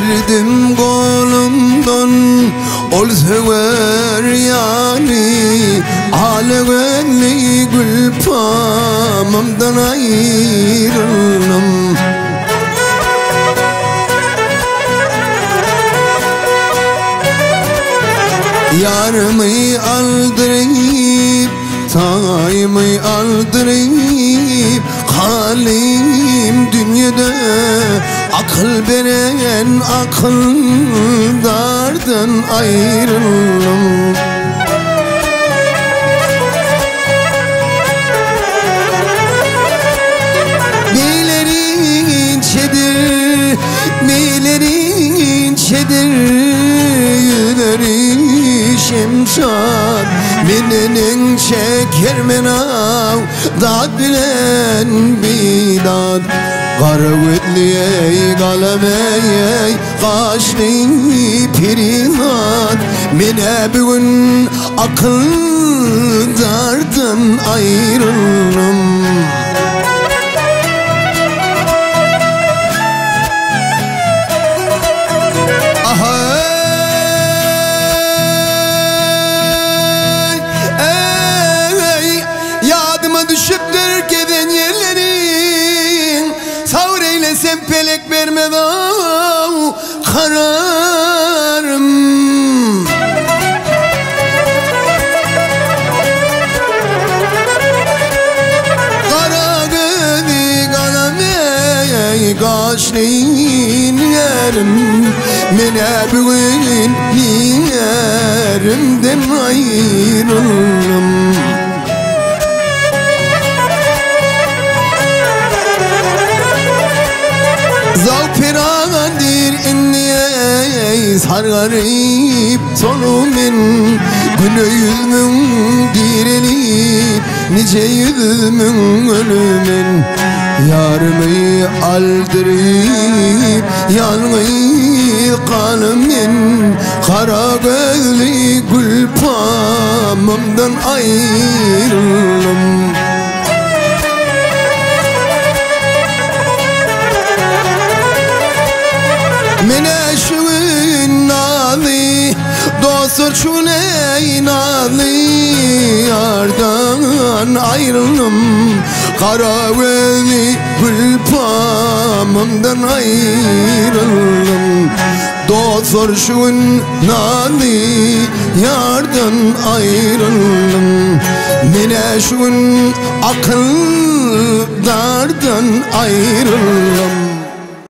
Verdim kolumdan ol sever yani, alevenli gül pamamdan ayrıldım. Yarımı aldırıp, tayımı aldırıp, halim dünyada akıl veren akıldardan ayrıldım. Beylerin çedir, beylerin çedir, yüleri şemşad benenin çeker menav, dad bilen bidad. Karavetliye galameye kaşlı primat, mene bugün akıldardan ayrıldım. Düşüptür giden yerlerin, savur eylesem pelek vermeden kararım. Kara gözü kalamey kaşlın yerim, mene bugün yerimden ayrıldım. Zavpiradir inniye sargarip sonumen, günü yüzümün dirilip nice yüzümün ölümen. Yarımı aldırıp yalnız kalımın, kara gözlü gül pamamdan ayrıldım. Mene şun nalı, dostur şun ey nalı, yardan ayrıldım. Kara gözlü gül pamamdan ayrıldım. Dostur şun nalı, yardan ayrıldım. Mene şun akıldardan ayrıldım.